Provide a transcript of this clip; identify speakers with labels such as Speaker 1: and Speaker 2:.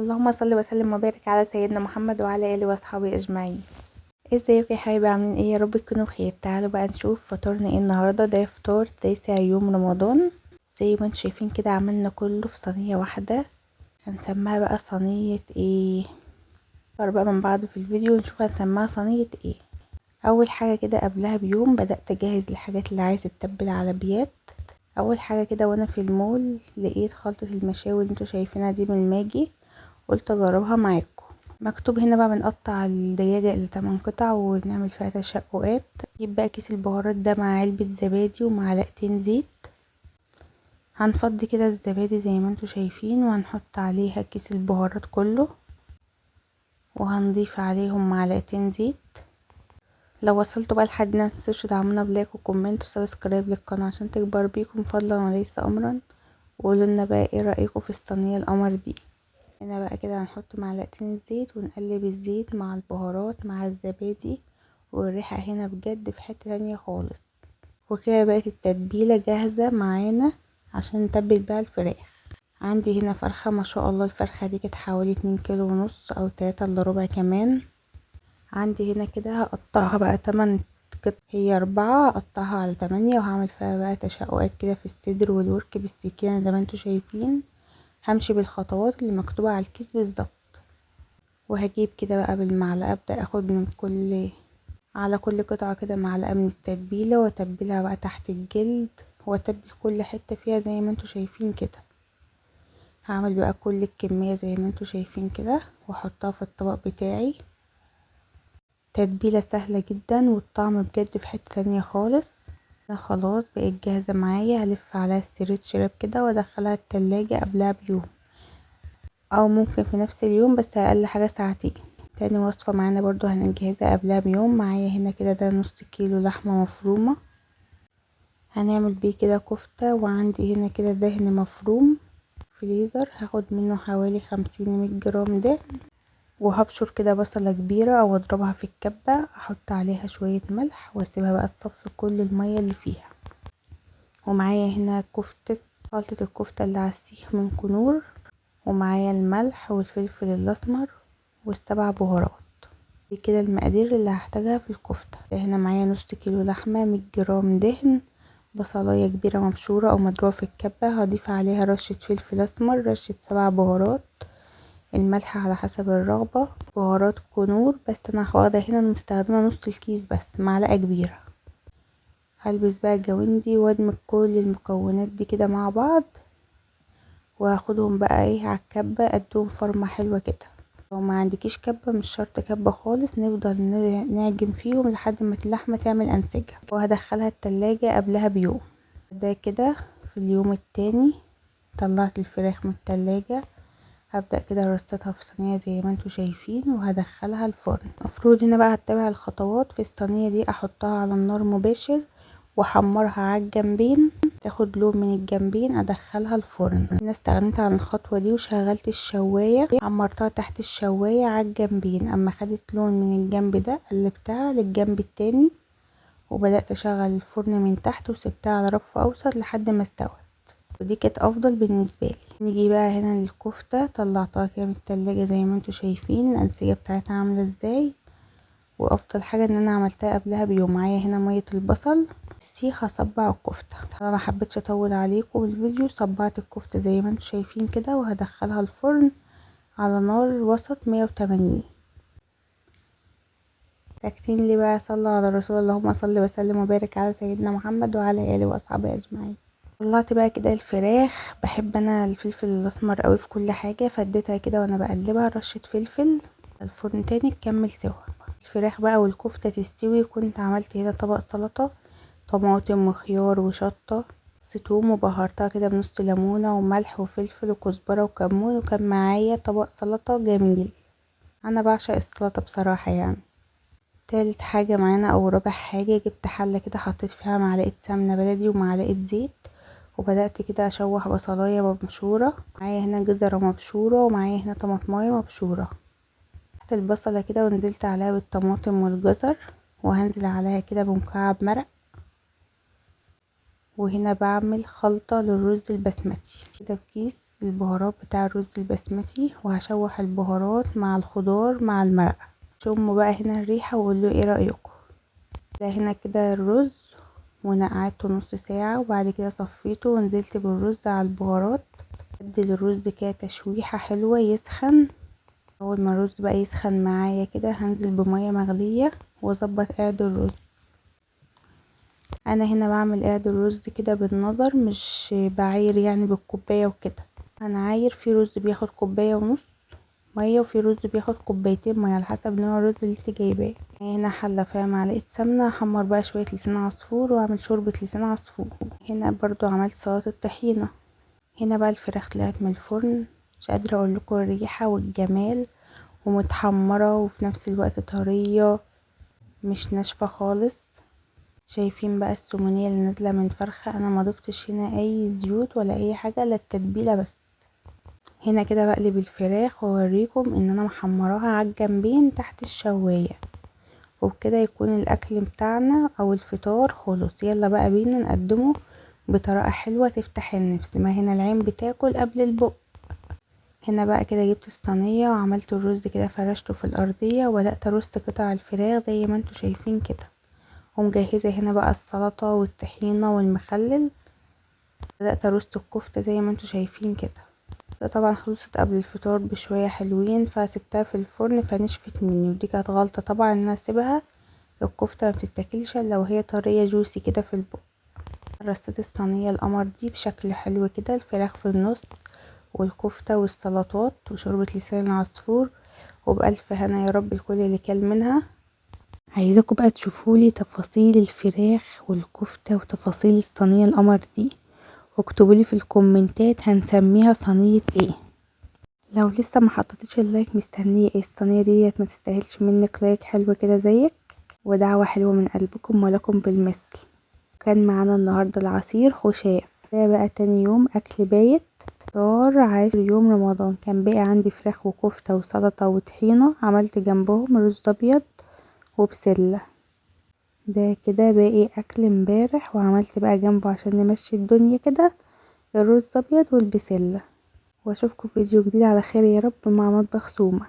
Speaker 1: اللهم صل وسلم وبارك على سيدنا محمد وعلى اله واصحابه اجمعين. ازيكم يا حبايبي، عاملين ايه؟ يا رب تكونوا بخير. تعالوا بقى نشوف فطورنا ايه النهارده. ده فطار 9 يوم رمضان. زي ما انتم شايفين كده عملنا كله في صينيه واحده. هنسميها بقى صينيه ايه؟ نختار بقى من بعض في الفيديو ونشوف هنسميها صينيه ايه. اول حاجه كده قبلها بيوم بدات اجهز الحاجات اللي عايزه تتبل على بيات. اول حاجه كده وانا في المول لقيت خلطه المشاوي اللي انتوا شايفينها دي من ماجي، قلت اجربها معاكم. مكتوب هنا بقى بنقطع الدجاجة الى 8 قطع ونعمل فيها تشققات. نجيب بقى كيس البهارات ده مع علبة زبادي ومعلقتين زيت. هنفضي كده الزبادي زي ما انتوا شايفين وهنحط عليها كيس البهارات كله، وهنضيف عليهم معلقتين زيت. لو وصلتوا بقى لحد هنا متنسوش تدعمونا بلايك وكومنت وسبسكرايب للقناة عشان تكبر بيكم فضلا وليس امرا. وقولولنا بقى ايه رأيكم في الصينية القمر دي. هنا بقى كده هنحط معلقتين الزيت ونقلب الزيت مع البهارات مع الزبادي، والريحة هنا بجد في حتة تانية خالص. وكده بقت التتبيلة جاهزة معانا عشان نتبل بيها الفراخ. عندي هنا فرخة ما شاء الله، الفرخة دي كانت حوالي 2.5 كيلو او 3 الا ربع كمان. عندي هنا كده هقطعها بقى 8 قطع، هي 4 هقطعها على 8 وهعمل فيها بقى تشققات كده في الصدر والورك بالسكينة زي ما انتوا شايفين. همشي بالخطوات اللي مكتوبة على الكيس بالظبط. وهجيب كده بقى بالمعلقة ابدأ اخد من على كل قطعة كده معلقة من التتبيلة واتبلها بقى تحت الجلد، واتبل كل حتة فيها زي ما انتوا شايفين كده. هعمل بقى كل الكمية زي ما انتوا شايفين كده واحطها في الطبق بتاعي. تتبيلة سهلة جدا والطعم بجد في حتة تانية خالص. ده خلاص بقت جاهزة معايا، هلف عليها ستريتش راب كده وادخلها التلاجة قبلها بيوم، او ممكن في نفس اليوم بس اقل حاجة ساعتين. تاني وصفة معانا برضو هنجهزها قبلها بيوم. معايا هنا كده ده نص كيلو لحمة مفرومة، هنعمل بيه كده كفتة. وعندي هنا كده دهن مفروم فريزر، هاخد منه حوالي 50 100 جرام دهن. وهبشر كده بصلة كبيرة او اضربها في الكبة، احط عليها شوية ملح واسيبها بقى تصفي كل المية اللي فيها. ومعايا هنا خلطة الكفتة اللي على السيخ من كنور، ومعايا الملح والفلفل الاسمر والسبع بهارات. دي كده المقادير اللي هحتاجها في الكفتة. هنا معايا نص كيلو لحمة، 100 جرام دهن، بصلاية كبيرة مبشورة او مضروبة في الكبة، هضيف عليها رشة فلفل اسمر، رشة سبع بهارات، الملح على حسب الرغبة، بهارات كنور بس انا واخدة هنا مستخدمة نص الكيس بس، معلقة كبيرة. هلبس بقى الجواندي وادمج كل المكونات دي كده مع بعض، وهاخدهم بقى ايه على الكبة ادوهم فرمة حلوة كده. لو ما عندكيش كبة مش شرط كبة خالص، نفضل نعجن فيهم لحد ما اللحمة تعمل انسجة. وهدخلها التلاجة قبلها بيوم. ده كده في اليوم التاني طلعت الفراخ من التلاجة، هبدأ كده ارصتها في صينية زي ما انتوا شايفين وهدخلها الفرن. المفروض هنا بقى هتبع الخطوات في الصينية دي، احطها على النار مباشر واحمرها على الجنبين، تاخد لون من الجنبين ادخلها الفرن. انا استغنيت عن الخطوة دي وشغلت الشواية، حمرتها تحت الشواية على الجنبين. اما خدت لون من الجنب ده قلبتها للجنب التاني وبدأت اشغل الفرن من تحت وسبتها على رف اوسط لحد ما استوت، ودي كانت افضل بالنسبه لي. نيجي بقى هنا للكفته، طلعتها كده من التلاجة زي ما انتوا شايفين الانسجه بتاعتها عامله ازاي. وافضل حاجه ان انا عملتها قبلها بيوم. معايا هنا ميه البصل السيخ هصبع الكفته. طبعا ما حبيتش اطول عليكم الفيديو، صبعت الكفته زي ما انتوا شايفين كده وهدخلها الفرن على نار وسط 180. ساكتين ليه بقى؟ صلوا على الرسول، اللهم صل وسلم وبارك على سيدنا محمد وعلى اله واصحابه اجمعين. طلعت بقى كده الفراخ، بحب انا الفلفل الاسمر قوي في كل حاجه، فاديتها كده وانا بقلبها رشه فلفل. الفرن تاني تكمل سوا الفراخ بقى والكفته تستوي. كنت عملت هنا طبق سلطه، طماطم وخيار وشطه توم، وبهرتها كده بنص ليمونه وملح وفلفل وكزبره وكمون. وكان معايا طبق سلطه جميل، انا بعشق السلطه بصراحه يعني. تالت حاجه معانا او رابع حاجه، جبت حله كده حطيت فيها معلقه سمنه بلدي ومعلقه زيت، وبدأت كده اشوح بصلاية مبشورة. معايا هنا جزرة مبشورة ومعايا هنا طماطماية مبشورة. تحت البصلة كده ونزلت عليها بالطماطم والجزر، وهنزل عليها كده بمكعب مرق. وهنا بعمل خلطة للرز البسمتي كده في كيس البهارات بتاع الرز البسمتي، وهشوح البهارات مع الخضار مع المرقة. شموا بقى هنا الريحة وقولوا ايه رأيكم. ده هنا كده الرز، ونقعته نص ساعة، وبعد كده صفيته ونزلت بالرز على البهارات. ادي الرز كده تشويحة حلوة يسخن. اول ما الرز بقى يسخن معايا كده هنزل بمية مغلية واظبط قاعد الرز. انا هنا بعمل قاعد الرز كده بالنظر، مش بعاير يعني بالكوباية وكده. انا عاير في رز بياخد كوباية ونص مية، وفي رز بياخد كوبايتين مية على حسب نوع الرز اللي انت جايباه. هنا حلة فيها معلقة سمنة، احمر بقى شوية لسان عصفور واعمل شوربة لسان عصفور. هنا برضو عملت سلطة طحينة. هنا بقى الفراخ طلعت من الفرن، مش قادرة اقول لكم الريحة والجمال، ومتحمرة وفي نفس الوقت طرية، مش ناشفة خالص. شايفين بقى السمونية اللي نازلة من فرخة، انا ما ضفتش هنا اي زيوت ولا اي حاجة، لا التتبيلة بس. هنا كده بقلب الفراخ واوريكم ان انا محمراها على الجنبين تحت الشواية، وبكده يكون الاكل بتاعنا او الفطار خلص. يلا بقى بينا نقدمه بطريقة حلوة تفتح النفس، ما هنا العين بتاكل قبل البق. هنا بقى كده جبت الصينية وعملت الرز كده، فرشته في الارضية وبدأت ارص قطع الفراخ زي ما انتوا شايفين كده، ومجهزة هنا بقى السلطة والطحينة والمخلل. بدأت ارص الكفتة زي ما انتوا شايفين كده. طبعا خلصت قبل الفطار بشوية حلوين، فسبتها في الفرن فنشفت مني، ودي كانت غلطة طبعا ان انا اسيبها. الكفتة ما بتتاكلش الا لو هي طرية جوسي كده في البق. رصيت الصينية القمر دي بشكل حلو كده، الفراخ في النص والكفتة والسلطات وشوربة لسان العصفور، وبألف هنا يا رب الكل اللي كل منها. عايزاكم بقى تشوفولي تفاصيل الفراخ والكفتة وتفاصيل الصينية القمر دي، واكتبولي في الكومنتات هنسميها صينية ايه. لو لسه ما حطيتش اللايك مستنيه ايه؟ الصينيه ديت ما تستاهلش منك لايك حلو كده زيك، ودعوه حلوه من قلبكم ولكم بالمثل. كان معانا النهارده العصير خشاف. ده بقى تاني يوم اكل بايت. فطار عاشر يوم رمضان، كان باقي عندي فراخ وكفته وسلطه وطحينه، عملت جنبهم رز ابيض وبسله. ده كده باقي اكل امبارح، وعملت بقى جنبه عشان نمشي الدنيا كده الرز ابيض والبسله. واشوفكم في فيديو جديد على خير يا رب مع مطبخ سومة.